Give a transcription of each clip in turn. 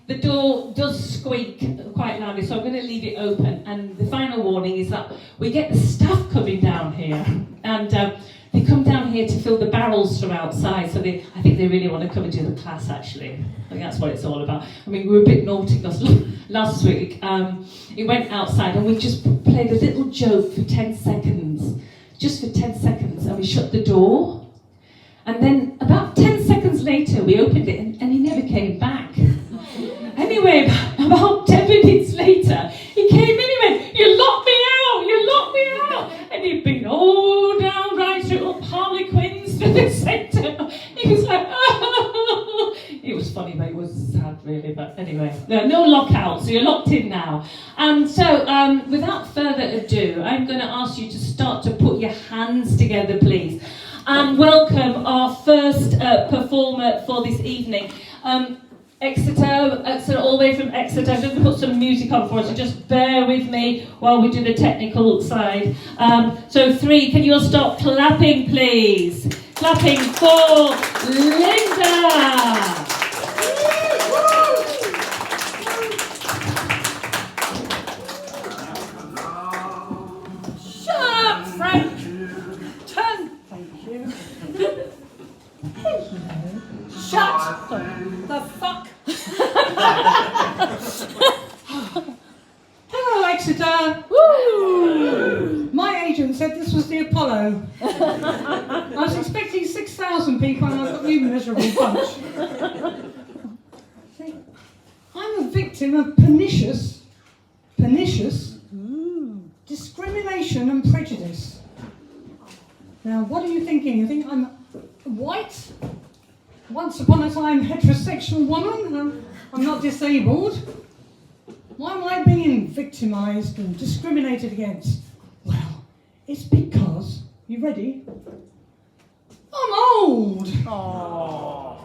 the door does squeak quite loudly, so I'm going to leave it open. And the final warning is that we get the staff coming down here, and they come down here to fill the barrels from outside. So I think they really want to come and do the class. Actually, I think that's what it's all about. I mean, we were a bit naughty last week. It went outside, and we just played a little joke for 10 seconds, just for 10 seconds, and we shut the door. And then about 10 seconds later, we opened it, and he never came back. Anyway, about 10 minutes later, he came in and went, "You locked me out, you locked me out." And he'd been all down right through up Harlequins to the centre. He was like, "Oh." It was funny, but it was sad really, but anyway. No lockout, so you're locked in now. So without further ado, I'm going to ask you to start to put your hands together, please. And welcome our first performer for this evening. Exeter, all the way from Exeter. I'm going to put some music on for us, so just bear with me while we do the technical side. So 3, can you all stop clapping, please? Clapping for Linda! Shut up, Frank! Turn! Thank you. Hello. Shut the fuck! Hello, Exeter! Woo! My agent said this was the Apollo. I was expecting 6,000 people and I've got you miserable bunch. See, I'm a victim of pernicious discrimination and prejudice. Now, what are you thinking? You think I'm white? Once upon a time heterosexual woman? I'm not disabled. Why am I being victimised and discriminated against? Well, it's because, you ready? I'm old. Aww.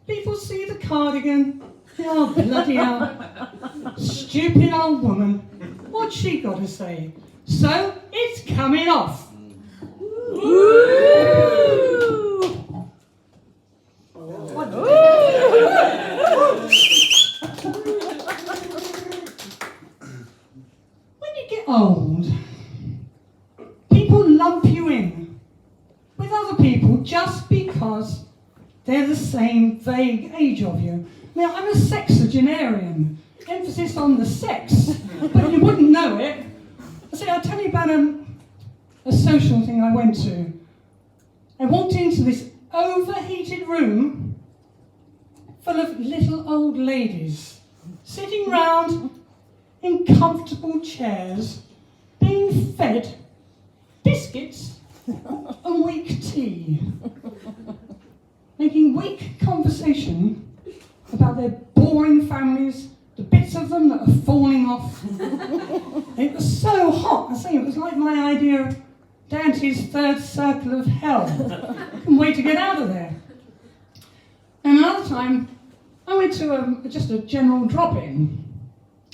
People see the cardigan. Oh, bloody hell. Stupid old woman. What's she got to say? So, it's coming off. When you get old, people lump you in with other people just because they're the same vague age of you. Now, I'm a sexagenarian, emphasis on the sex, but you wouldn't know it. See, I'll tell you about a social thing I went to. I walked into this overheated room full of little old ladies sitting round in comfortable chairs being fed biscuits and weak tea, making weak conversation about their boring families, the bits of them that are falling off. It was so hot, I say, it was like my idea of Dante's third circle of hell. I couldn't wait to get out of there. And another time, I went to just a general drop-in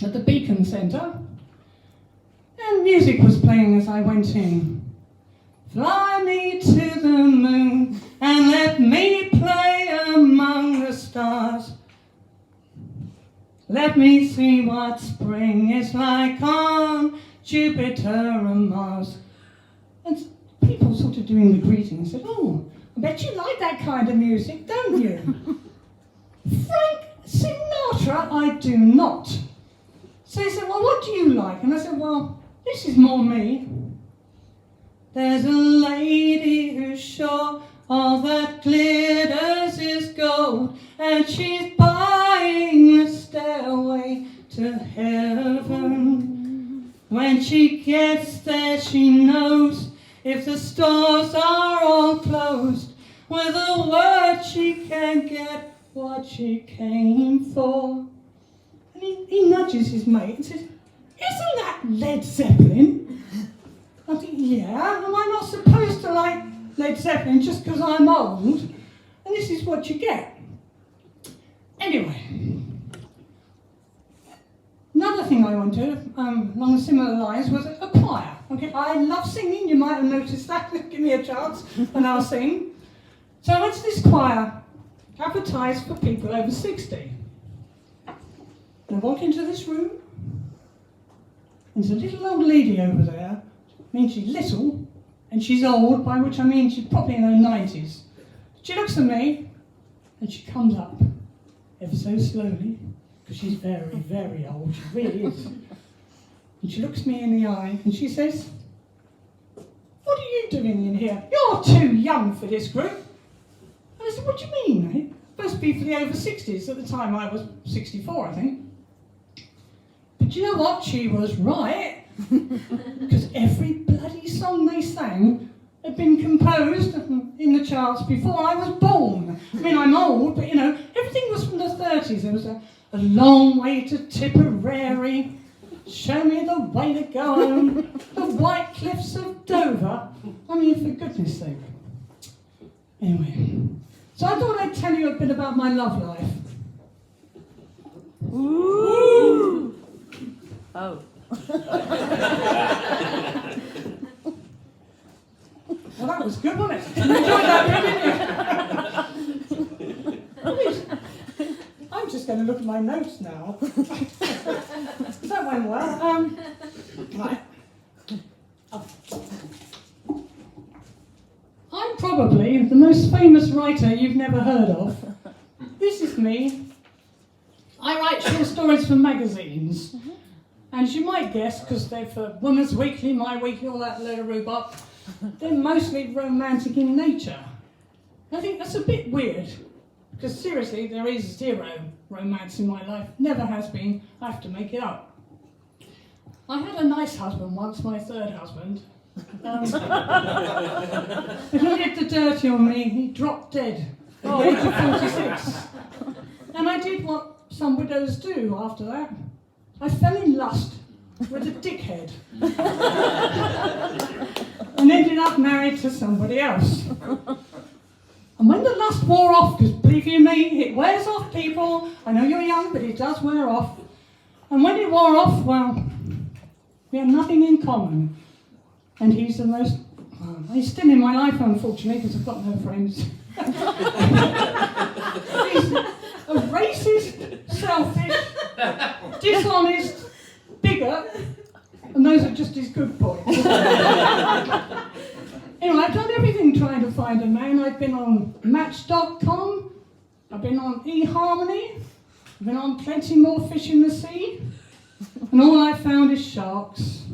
at the Beacon Centre, and music was playing as I went in. Fly me to the moon and let me play among the stars. Let me see what spring is like on Jupiter and Mars. And people sort of doing the greetings said, "Oh, I bet you like that kind of music, don't you?" Frank Sinatra, I do not. So he said, "Well, what do you like?" And I said, "Well, this is more me. There's a lady who's sure all that glitters is gold, and she's buying a stairway to heaven. When she gets there, she knows if the stores are all closed, with a word she can get what she came for." And he nudges his mate and says, "Isn't that Led Zeppelin?" I think, "Yeah, am I not supposed to like Led Zeppelin just because I'm old? And this is what you get." Anyway, another thing I went to, along similar lines, was a choir. Okay, I love singing, you might have noticed that. Give me a chance and I'll sing. So I went to this choir, advertised for people over 60. And I walk into this room, and there's a little old lady over there. I mean, she's little, and she's old, by which I mean she's probably in her 90s. She looks at me, and she comes up, ever so slowly, because she's very, very old, she really is. And she looks me in the eye, and she says, "What are you doing in here? You're too young for this group." And I said, "What do you mean? Eh? Supposed to be for the over 60s." At the time I was 64, I think. But you know what? She was right. Because every bloody song they sang had been composed in the charts before I was born. I mean, I'm old, but you know, everything was from the 30s. There was a long way to Tipperary, show me the way to go home, the white cliffs of Dover. I mean, for goodness sake. Anyway, so I thought I'd tell you a bit about my love life. Ooh. Oh. Well, that was good, wasn't it? You enjoyed that bit, didn't you? I'm just going to look at my notes now. That went well. Right. I'm probably the most famous writer you've never heard of. This is me. I write short stories for magazines. And as you might guess, because they're for Woman's Weekly, My Weekly, all that load of rhubarb, they're mostly romantic in nature. I think that's a bit weird, because seriously, there is zero romance in my life. Never has been. I have to make it up. I had a nice husband once, my third husband. But he did the dirty on me. He dropped dead at the age of 46. And I did what some widows do after that. I fell in lust with a dickhead. And ended up married to somebody else. And when the lust wore off, because believe you me, it wears off, people. I know you're young, but it does wear off. And when it wore off, well, we had nothing in common. And he's the most, he's still in my life, unfortunately, because I've got no friends. He's a racist, selfish, dishonest, bigot, and those are just his good points. Anyway, I've done everything trying to find a man. I've been on Match.com, I've been on eHarmony, I've been on Plenty More Fish in the Sea, and all I found is sharks.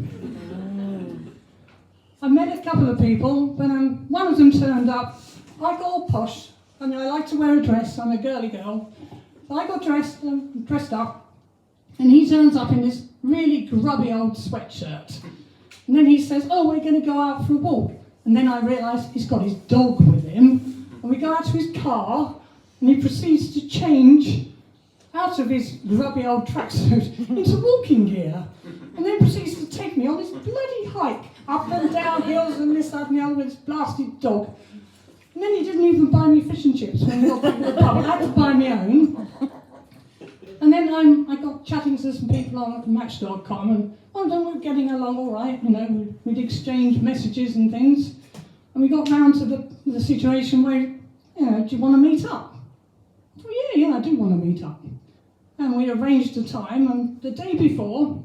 I met a couple of people, but one of them turned up. I got all posh. I mean, I like to wear a dress. I'm a girly girl. So I got dressed up, and he turns up in this really grubby old sweatshirt. And then he says, "Oh, we're going to go out for a walk." And then I realise he's got his dog with him. And we go out to his car, and he proceeds to change out of his grubby old tracksuit into walking gear. And then proceeds to take me on this bloody hike, up and down hills and this, that and the other with his blasted dog. And then he didn't even buy me fish and chips when we got back to the pub. I had to buy my own. And then I got chatting to some people on Match.com, and one of them were getting along all right. You know, we'd exchange messages and things. And we got round to the situation where, you know, do you want to meet up? Well, yeah, I do want to meet up. And we arranged a time, and the day before,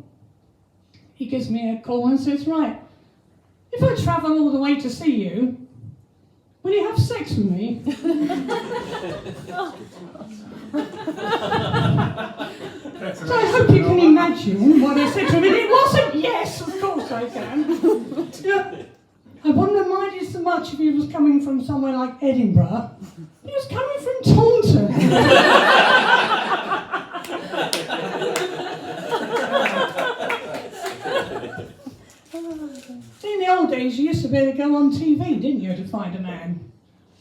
he gives me a call and says, "Right, if I travel all the way to see you, will you have sex with me?" So I hope you can imagine what I said to him. And it wasn't yes, of course I can. You know, I wouldn't have minded so much if he was coming from somewhere like Edinburgh. He was coming from Taunton. See, in the old days, you used to be able to go on TV, didn't you, to find a man?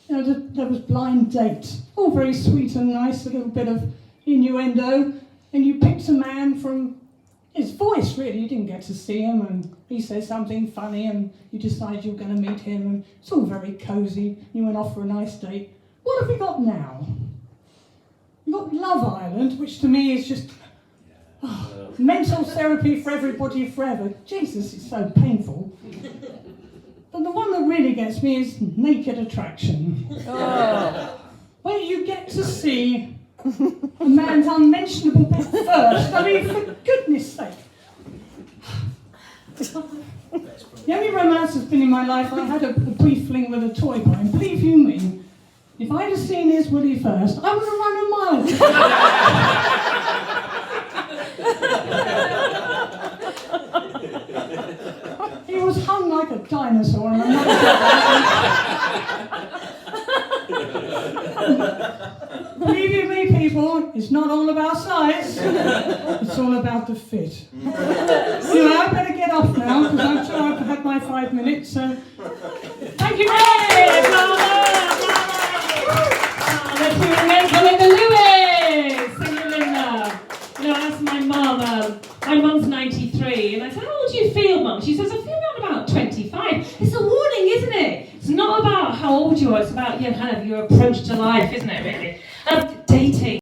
You know, there was Blind Date, all very sweet and nice, a little bit of innuendo, and you picked a man from his voice, really. You didn't get to see him, and he says something funny, and you decide you're going to meet him, and it's all very cosy. You went off for a nice date. What have we got now? We've got Love Island, which to me is just mental therapy for everybody forever. Jesus, it's so painful. But the one that really gets me is Naked Attraction. Oh. Where you get to see a man's unmentionable bit first. I mean, for goodness sake. The only romance that's been in my life, I had a brief fling with a toy boy, and believe you me, if I'd have seen his Woody first, I would have run a mile. He was hung like a dinosaur, and I'm not Believe you me, people, it's not all about size, it's all about the fit. Anyway, I better get off now, because I'm sure I've had my 5 minutes, so... Thank you, Ray! Bravo! Let's do it again for Linda Lewis! Thank you, Linda. You know, I asked my mum's 93, and I said, how old do you feel, Mum? She says, I feel around about 25. It's a warning, isn't it? It's not about how old you are, it's about kind of your approach to life, isn't it, really? Dating.